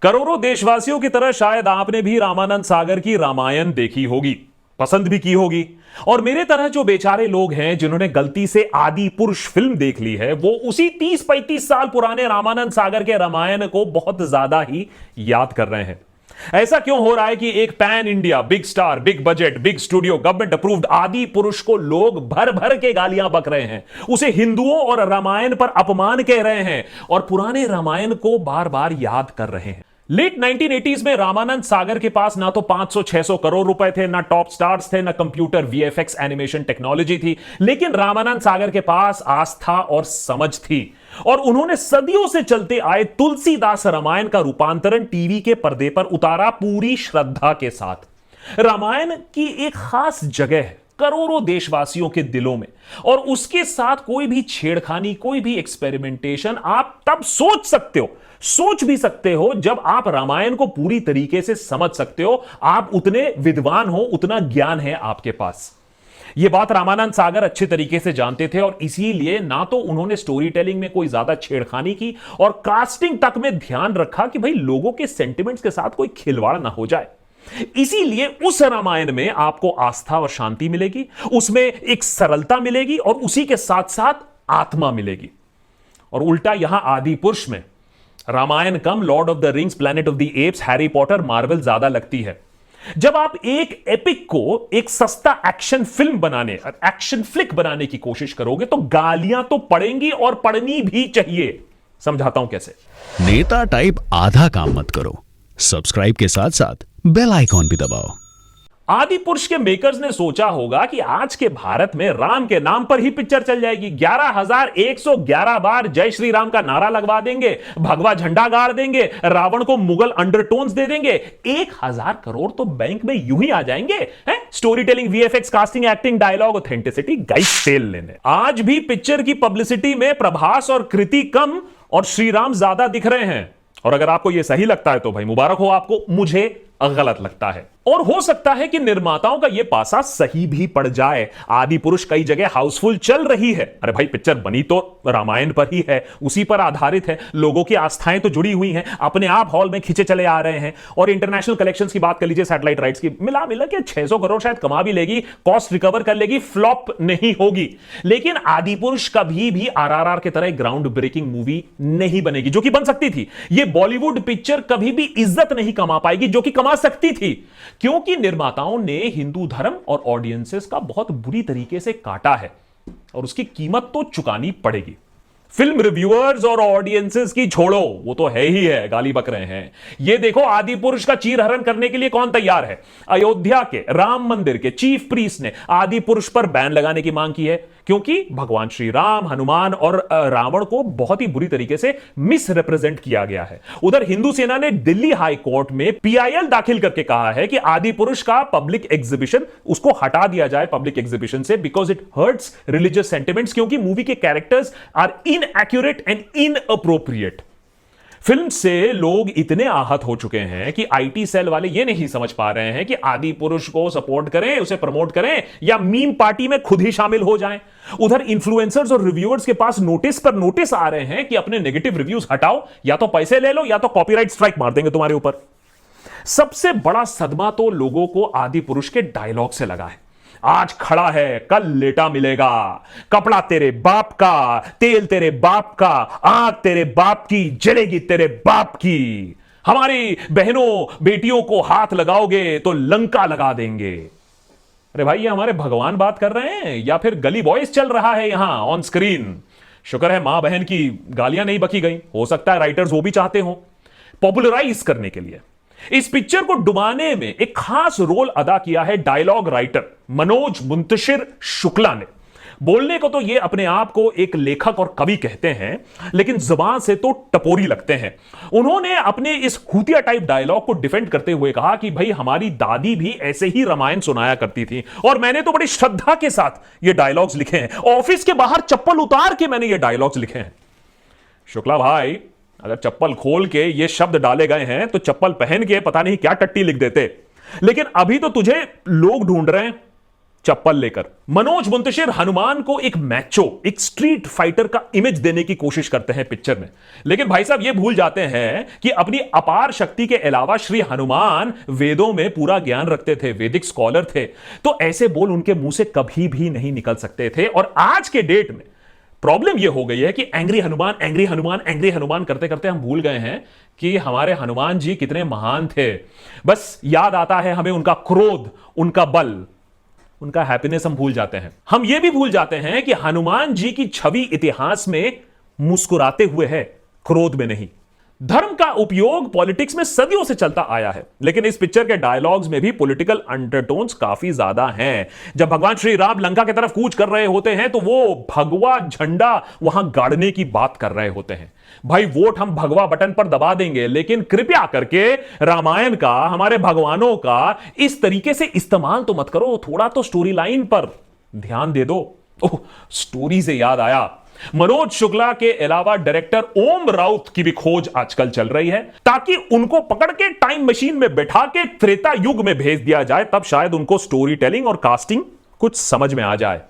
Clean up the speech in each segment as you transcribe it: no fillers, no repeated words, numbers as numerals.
करोड़ों देशवासियों की तरह शायद आपने भी रामानंद सागर की रामायण देखी होगी, पसंद भी की होगी। और मेरे तरह जो बेचारे लोग हैं जिन्होंने गलती से आदि पुरुष फिल्म देख ली है, वो उसी 30-35 साल पुराने रामानंद सागर के रामायण को बहुत ज्यादा ही याद कर रहे हैं। ऐसा क्यों हो रहा है कि एक pan India big star, big budget, big studio, government approved आदि पुरुष को लोग भर भर के गालियां बक रहे हैं, उसे हिंदुओं और रामायण पर अपमान कह रहे हैं और पुराने रामायण को बार बार याद कर रहे हैं। लेट 1980s में रामानंद सागर के पास ना तो 500-600 करोड़ रुपए थे, ना टॉप स्टार्स थे, ना कंप्यूटर वीएफएक्स एनिमेशन टेक्नोलॉजी थी, लेकिन रामानंद सागर के पास आस्था और समझ थी और उन्होंने सदियों से चलते आए तुलसीदास रामायण का रूपांतरण टीवी के पर्दे पर उतारा पूरी श्रद्धा के साथ। रामायण की एक खास जगह है करोड़ों देशवासियों के दिलों में, और उसके साथ कोई भी छेड़खानी, कोई भी एक्सपेरिमेंटेशन आप तब सोच भी सकते हो जब आप रामायण को पूरी तरीके से समझ सकते हो, आप उतने विद्वान हो, उतना ज्ञान है आपके पास। यह बात रामानंद सागर अच्छे तरीके से जानते थे और इसीलिए ना तो उन्होंने स्टोरी टेलिंग में कोई ज्यादा छेड़खानी की और कास्टिंग तक में ध्यान रखा कि भाई लोगों के सेंटिमेंट्स के साथ कोई खिलवाड़ ना हो जाए। इसीलिए उस रामायण में आपको आस्था और शांति मिलेगी, उसमें एक सरलता मिलेगी और उसी के साथ साथ आत्मा मिलेगी। और उल्टा यहां आदि पुरुष में रामायण कम Lord of the Rings, Planet of the Apes, Harry Potter, Marvel ज्यादा लगती है। जब आप एक एपिक को एक सस्ता एक्शन फिल्म बनाने, एक्शन फ्लिक बनाने की कोशिश करोगे तो गालियां तो पड़ेंगी और पड़नी भी चाहिए। समझाता हूं कैसे। नेता टाइप आधा काम मत करो, सब्सक्राइब के साथ साथ बेल आइकॉन भी दबाओ। आदि पुरुष के मेकर्स ने सोचा होगा कि आज के भारत में राम के नाम पर ही पिक्चर चल जाएगी, 11,111 बार जय श्री राम का नारा लगवा देंगे, भगवा झंडा गाड़ देंगे, रावण को मुगल अंडरटोन्स दे देंगे, 1,000 करोड़ तो बैंक में यूं ही आ जाएंगे। हैं? Storytelling, VFX, casting, acting, dialogue, authenticity, guys तेल लेने। आज भी पिक्चर की पब्लिसिटी में प्रभास और कृति कम और श्री राम ज्यादा दिख रहे हैं। और अगर आपको यह सही लगता है तो भाई मुबारक हो आपको, मुझे गलत लगता है। और हो सकता है कि निर्माताओं का यह पासा सही भी पड़ जाए। आदि पुरुष कई जगह हाउसफुल चल रही है। अरे भाई पिक्चर बनी तो रामायण पर ही है, उसी पर आधारित है, लोगों की आस्थाएं तो जुड़ी हुई हैं, अपने आप हॉल में खींचे चले आ रहे हैं। और इंटरनेशनल कलेक्शंस की बात कर लीजिए, सैटेलाइट राइट्स की, मिला के 600 करोड़ शायद कमा भी लेगी, कॉस्ट रिकवर कर लेगी, फ्लॉप नहीं होगी। लेकिन आदि पुरुष कभी भी आरआरआर की तरह ग्राउंड ब्रेकिंग मूवी नहीं बनेगी, जो कि बन सकती थी। यह बॉलीवुड पिक्चर कभी भी इज्जत नहीं कमा पाएगी जो कि कमा सकती थी, क्योंकि निर्माताओं ने हिंदू धर्म और ऑडियंसेस का बहुत बुरी तरीके से काटा है और उसकी कीमत तो चुकानी पड़ेगी। फिल्म रिव्यूअर्स और ऑडियंसेस की छोड़ो, वो तो है ही है, गाली बक रहे हैं। ये देखो आदि पुरुष का चीरहरण करने के लिए कौन तैयार है। अयोध्या के राम मंदिर के चीफ प्रीस्ट ने आदि पुरुष पर बैन लगाने की मांग की है, क्योंकि भगवान श्री राम, हनुमान और रावण को बहुत ही बुरी तरीके से मिस रिप्रेजेंट किया गया है। उधर हिंदू सेना ने दिल्ली हाई कोर्ट में पीआईएल दाखिल करके कहा है कि आदि पुरुष का पब्लिक एग्जीबिशन, उसको हटा दिया जाए पब्लिक एग्जीबिशन से, because it hurts religious sentiments, क्योंकि मूवी के characters are inaccurate and inappropriate. Film से लोग इतने आहत हो चुके हैं कि आईटी सेल वाले ये नहीं समझ पा रहे हैं कि आदि पुरुष को सपोर्ट करें, उसे प्रमोट करें, या मीम पार्टी में खुद ही शामिल हो जाएं। उधर इन्फ्लुएंसर्स और रिव्यूअर्स के पास नोटिस पर नोटिस आ रहे हैं कि अपने नेगेटिव रिव्यूज हटाओ, या तो पैसे ले लो या तो कॉपीराइट स्ट्राइक मार देंगे तुम्हारे ऊपर। सबसे बड़ा सदमा तो लोगों को आदि पुरुष के डायलॉग से लगा है। आज खड़ा है कल लेटा मिलेगा, कपड़ा तेरे बाप का, तेल तेरे बाप का, आग तेरे बाप की, जलेगी तेरे बाप की, हमारी बहनों बेटियों को हाथ लगाओगे तो लंका लगा देंगे। अरे भाई ये हमारे भगवान बात कर रहे हैं या फिर गली बॉयज चल रहा है यहां ऑन स्क्रीन। शुक्र है मां बहन की गालियां नहीं बकी गई, हो सकता है राइटर्स वो भी चाहते हो पॉपुलराइज करने के लिए। इस पिक्चर को डुबाने में एक खास रोल अदा किया है डायलॉग राइटर मनोज मुंतशिर शुक्ला ने। बोलने को तो ये अपने आप को एक लेखक और कवि कहते हैं, लेकिन जुबान से तो टपोरी लगते हैं। उन्होंने अपने इस खूतिया टाइप डायलॉग को डिफेंड करते हुए कहा कि भाई हमारी दादी भी ऐसे ही रामायण सुनाया करती थी और मैंने तो बड़ी श्रद्धा के साथ ये डायलॉग्स लिखे हैं, ऑफिस के बाहर चप्पल उतार के मैंने ये डायलॉग्स लिखे हैं। शुक्ला भाई अगर चप्पल खोल के ये शब्द डाले गए हैं तो चप्पल पहन के पता नहीं क्या टट्टी लिख देते, लेकिन अभी तो तुझे लोग ढूंढ रहे हैं, चप्पल लेकर मनोज मुंतशिर हनुमान को एक मैचो, एक स्ट्रीट फाइटर का इमेज देने की कोशिश करते हैं पिक्चर में, लेकिन भाई साहब ये भूल जाते हैं कि अपनी अपार शक्ति के अलावा श्री हनुमान वेदों में पूरा ज्ञान रखते थे, वैदिक स्कॉलर थे, तो ऐसे बोल उनके मुंह से कभी भी नहीं निकल सकते थे। और आज के डेट में प्रॉब्लम यह हो गई है कि angry Hanuman angry Hanuman angry Hanuman करते करते हम भूल गए हैं कि हमारे हनुमान जी कितने महान थे। बस याद आता है हमें उनका क्रोध, उनका बल, उनका हैप्पीनेस हम भूल जाते हैं। हम यह भी भूल जाते हैं कि हनुमान जी की छवि इतिहास में मुस्कुराते हुए है, क्रोध में नहीं। धर्म का उपयोग पॉलिटिक्स में सदियों से चलता आया है, लेकिन इस पिक्चर के डायलॉग्स में भी पॉलिटिकल अंडरटोन्स काफी ज्यादा हैं। जब भगवान श्री राम लंका की तरफ कूच कर रहे होते हैं तो वो भगवा झंडा वहां गाड़ने की बात कर रहे होते हैं। भाई वोट हम भगवा बटन पर दबा देंगे, लेकिन कृपया करके रामायण का, हमारे भगवानों का इस तरीके से इस्तेमाल तो मत करो, थोड़ा तो स्टोरी लाइन पर ध्यान दे दो। ओह, स्टोरी से याद आया, मनोज शुक्ला के अलावा डायरेक्टर ओम राउत की भी खोज आजकल चल रही है, ताकि उनको पकड़ के टाइम मशीन में बैठा के त्रेता युग में भेज दिया जाए, तब शायद उनको स्टोरी टेलिंग और कास्टिंग कुछ समझ में आ जाए।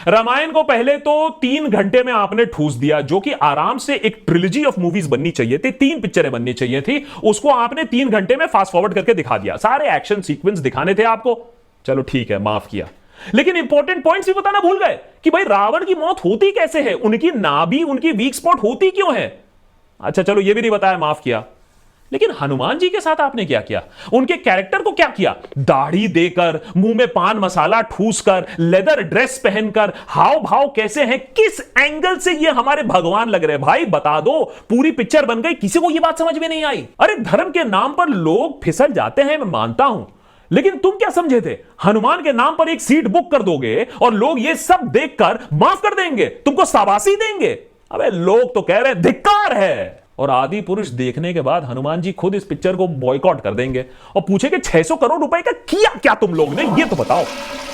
रामायण को पहले तो 3 घंटे में आपने ठूस दिया, जो कि आराम से एक ट्रिलॉजी ऑफ मूवीज बननी चाहिए थी, 3 पिक्चरें बननी चाहिए थी, उसको आपने 3 घंटे में फास्ट फॉरवर्ड करके दिखा दिया। सारे एक्शन सीक्वेंस दिखाने थे आपको, चलो ठीक है, माफ किया, लेकिन इंपॉर्टेंट पॉइंट्स भी बताना भूल गए कि भाई रावण की मौत होती कैसे है, उनकी नाभि, उनकी वीक स्पॉट होती क्यों है। अच्छा चलो ये भी नहीं बताया, माफ किया, लेकिन हनुमान जी के साथ आपने क्या किया, उनके कैरेक्टर को क्या किया, दाढ़ी देकर, मुंह में पान मसाला ठूसकर, लेदर ड्रेस पहनकर, हाव भाव कैसे हैं, किस एंगल से ये हमारे भगवान लग रहे हैं, भाई बता दो। पूरी पिक्चर बन गई, किसी को ये बात समझ में नहीं आई। अरे धर्म के नाम पर लोग फिसल जाते हैं, मैं मानता हूं, लेकिन तुम क्या समझे थे, हनुमान के नाम पर एक सीट बुक कर दोगे और लोग ये सब देखकर माफ कर देंगे, तुमको शाबाशी देंगे। अबे लोग तो कह रहे हैं धिक्कार है, और आदि पुरुष देखने के बाद हनुमान जी खुद इस पिक्चर को बॉयकॉट कर देंगे और पूछेंगे 600 करोड़ रुपए का किया क्या तुम लोग ने, ये तो बताओ।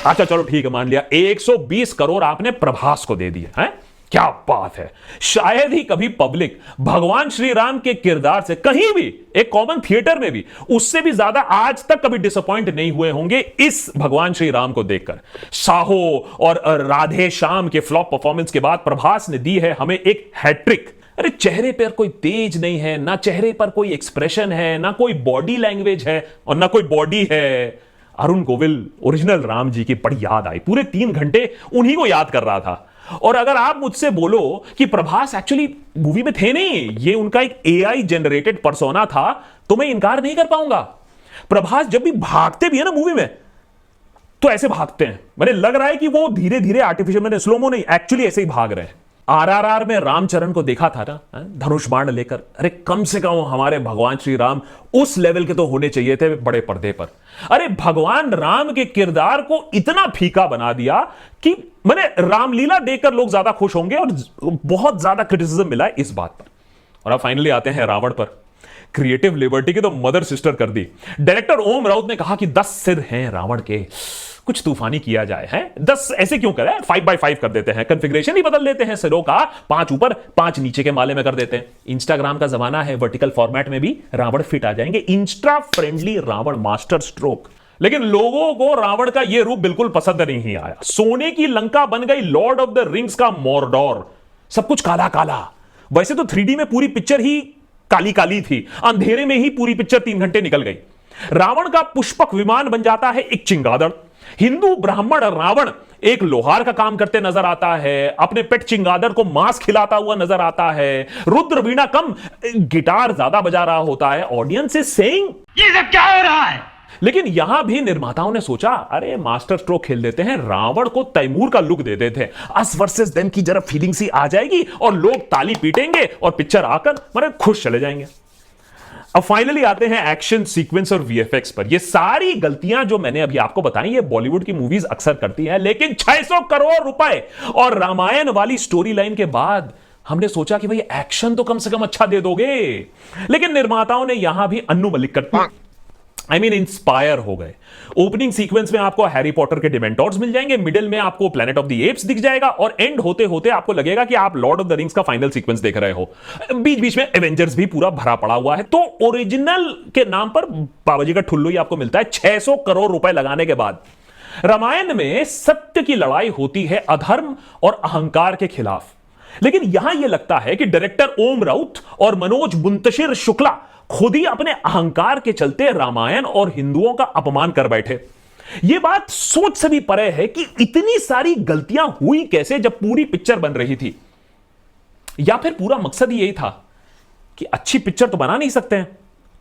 अच्छा चलो ठीक है, मान लिया 120 करोड़ आपने प्रभास को दे दिए हैं, क्या बात है। शायद ही कभी पब्लिक भगवान श्री राम के किरदार से कहीं भी, एक कॉमन थिएटर में भी, उससे भी ज्यादा आज तक कभी डिसअपॉइंट नहीं हुए होंगे इस भगवान श्री राम को देखकर। साहो और राधे श्याम के फ्लॉप परफॉर्मेंस के बाद प्रभास ने दी है हमें एक हैट्रिक। अरे चेहरे पर कोई तेज नहीं है, ना चेहरे पर कोई एक्सप्रेशन है, ना कोई बॉडी लैंग्वेज है और ना कोई बॉडी है। अरुण गोविल ओरिजिनल राम जी की बड़ी याद आई, पूरे 3 घंटे उन्हीं को याद कर रहा था। और अगर आप मुझसे बोलो कि प्रभास एक्चुअली मूवी में थे नहीं, ये उनका एक एआई जनरेटेड पर्सोना था, तो मैं इनकार नहीं कर पाऊंगा। प्रभास जब भी भागते भी है ना मूवी में, तो ऐसे भागते हैं, मैंने लग रहा है कि वो धीरे धीरे आर्टिफिशियल, मैंने स्लोमो नहीं, एक्चुअली ऐसे ही भाग रहे हैं। आरआरआर में रामचरण को देखा था ना, धनुष बाण लेकर, अरे कम से कम हमारे भगवान श्री राम उस लेवल के तो होने चाहिए थे बड़े पर्दे पर। अरे भगवान राम के किरदार को इतना फीका बना दिया कि मैंने रामलीला देखकर लोग ज्यादा खुश होंगे, और बहुत ज्यादा क्रिटिसिज्म मिला है इस बात पर। और अब फाइनली आते हैं रावण पर। क्रिएटिव लिबर्टी की तो मदर सिस्टर कर दी। डायरेक्टर ओम राउत ने कहा कि 10 सिर हैं रावण के, कुछ तूफानी किया जाए, है 10 ऐसे क्यों करें, 5x5 कर देते हैं, कॉन्फ़िगरेशन ही बदल देते हैं सिरों का, 5 ऊपर 5 नीचे के माले में कर देते हैं। इंस्टाग्राम का जमाना है, वर्टिकल फॉर्मेट में भी रावण फिट आ जाएंगे, insta friendly Ravan masterstroke. लेकिन लोगों को रावण का यह रूप बिल्कुल पसंद नहीं आया। सोने की लंका बन गई लॉर्ड ऑफ द रिंग्स का मॉर्डोर, सब कुछ काला काला। वैसे तो 3D में पूरी पिक्चर ही काली काली थी, अंधेरे में ही पूरी पिक्चर 3 घंटे निकल गई। रावण का पुष्पक विमान बन जाता है एक चिंगादड़। हिंदू ब्राह्मण रावण एक लोहार का काम करते नजर आता है, अपने पेट चिंगादड़ को मांस खिलाता हुआ नजर आता है, रुद्र वीणा कम गिटार ज्यादा बजा रहा होता है। ऑडियंस इज सेइंग ये सब क्या हो रहा है। लेकिन यहां भी निर्माताओं ने सोचा, अरे मास्टर स्ट्रोक खेल देते हैं, रावण को तैमूर का लुक दे देते हैं, अस वर्सेस देम की जरा फीलिंग सी आ जाएगी और लोग ताली पीटेंगे और पिक्चर आकर मारे खुश चले जाएंगे। अब फाइनली आते हैं एक्शन सीक्वेंस और वीएफएक्स पर। ये सारी गलतियां जो मैंने अभी आपको बताई, ये बॉलीवुड की मूवीज अक्सर करती हैं, लेकिन 600 करोड़ रुपए और रामायण वाली स्टोरी लाइन के बाद हमने सोचा कि भाई एक्शन तो कम से कम अच्छा दे दोगे। लेकिन निर्माताओं ने यहां भी अन्नू मलिक कर इंस्पायर हो गए। ओपनिंग सीक्वेंस में आपको हैरी पॉटर के डिमेंटोर्स मिल जाएंगे, मिडिल में आपको प्लैनेट ऑफ द एप्स दिख जाएगा, और एंड होते होते आपको लगेगा कि आप लॉर्ड ऑफ द रिंग्स का फाइनल सीक्वेंस देख रहे हो। बीच बीच में एवेंजर्स भी पूरा भरा पड़ा हुआ है। तो ओरिजिनल के नाम पर बाबाजी का ठुल्लू ही आपको मिलता है 600 करोड़ रुपए लगाने के बाद। रामायण में सत्य की लड़ाई होती है अधर्म और अहंकार के खिलाफ। लेकिन यहां यह लगता है कि डायरेक्टर ओम राउत और मनोज मुंतशिर शुक्ला खुद ही अपने अहंकार के चलते रामायण और हिंदुओं का अपमान कर बैठे। यह बात सोच से भी परे है कि इतनी सारी गलतियां हुई कैसे जब पूरी पिक्चर बन रही थी। या फिर पूरा मकसद यही था कि अच्छी पिक्चर तो बना नहीं सकते हैं,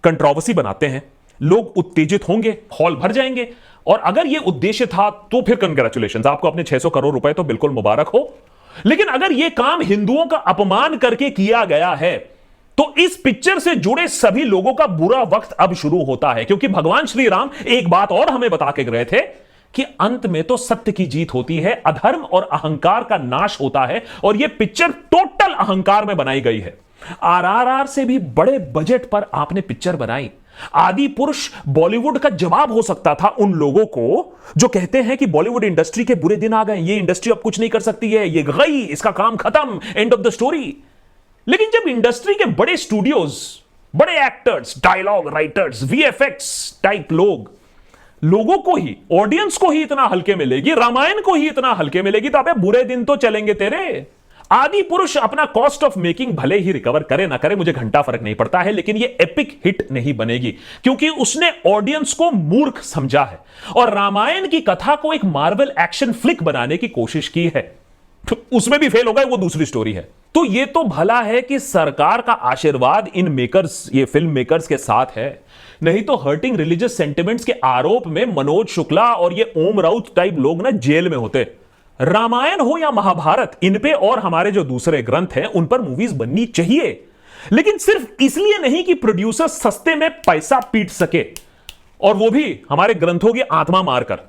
कंट्रोवर्सी बनाते हैं, लोग उत्तेजित होंगे, हॉल भर जाएंगे। और अगर यह उद्देश्य था तो फिर कंग्रेचुलेशन, आपको अपने 600 करोड़ रुपए तो बिल्कुल मुबारक हो। लेकिन अगर यह काम हिंदुओं का अपमान करके किया गया है तो इस पिक्चर से जुड़े सभी लोगों का बुरा वक्त अब शुरू होता है। क्योंकि भगवान श्री राम एक बात और हमें बता के गए थे कि अंत में तो सत्य की जीत होती है, अधर्म और अहंकार का नाश होता है। और यह पिक्चर टोटल अहंकार में बनाई गई है। आरआरआर से भी बड़े बजट पर आपने पिक्चर बनाई। आदि पुरुष बॉलीवुड का जवाब हो सकता था उन लोगों को जो कहते हैं कि बॉलीवुड इंडस्ट्री के बुरे दिन आ गए, ये इंडस्ट्री अब कुछ नहीं कर सकती है, ये गई, इसका काम खत्म, एंड ऑफ द स्टोरी। लेकिन जब इंडस्ट्री के बड़े स्टूडियोज, बड़े actors, dialogue writers, VFX type लोगों को ही, ऑडियंस को ही इतना हल्के मिलेगी, रामायण को ही इतना हल्के मिलेगी, तो अबे बुरे दिन तो चलेंगे तेरे। आदि पुरुष अपना कॉस्ट ऑफ मेकिंग भले ही रिकवर करे ना करे, मुझे घंटा फर्क नहीं पड़ता है, लेकिन ये एपिक हिट नहीं बनेगी क्योंकि उसने ऑडियंस को मूर्ख समझा है और रामायण की कथा को एक मार्वल एक्शन फ्लिक बनाने की कोशिश की है। उसमें भी फेल हो गए, वो दूसरी स्टोरी है। तो ये तो भला है कि सरकार का आशीर्वाद इन मेकर्स, ये फिल्म मेकर्स के साथ है, नहीं तो हर्टिंग रिलीजियस सेंटिमेंट्स के आरोप में मनोज शुक्ला और ये ओम राउत टाइप लोग ना जेल में होते। रामायण हो या महाभारत, इन पे और हमारे जो दूसरे ग्रंथ हैं उन पर मूवीज बननी चाहिए, लेकिन सिर्फ इसलिए नहीं कि प्रोड्यूसर सस्ते में पैसा पीट सके, और वो भी हमारे ग्रंथों की आत्मा मारकर।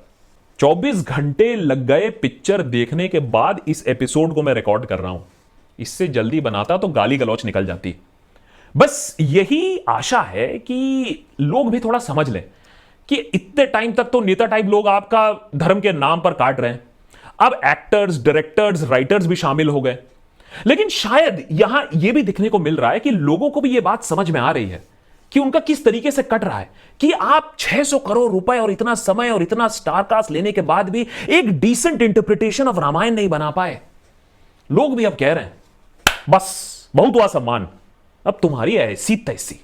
24 घंटे लग गए पिक्चर देखने के बाद इस एपिसोड को मैं रिकॉर्ड कर रहा हूं। इससे जल्दी बनाता तो गाली गलौच निकल जाती। बस यही आशा है कि लोग भी थोड़ा समझ लें कि इतने टाइम तक तो नेता टाइप लोग आपका धर्म के नाम पर काट रहे हैं, अब एक्टर्स, डायरेक्टर्स, राइटर्स भी शामिल हो गए। लेकिन शायद यहां यह भी दिखने को मिल रहा है कि लोगों को भी यह बात समझ में आ रही है कि उनका किस तरीके से कट रहा है कि आप 600 करोड़ रुपए और इतना समय और इतना स्टार कास्ट लेने के बाद भी एक डिसेंट इंटरप्रिटेशन ऑफ रामायण नहीं बना पाए। लोग भी अब कह रहे हैं बस बहुत हुआ सम्मान, अब तुम्हारी ऐसी तैसी।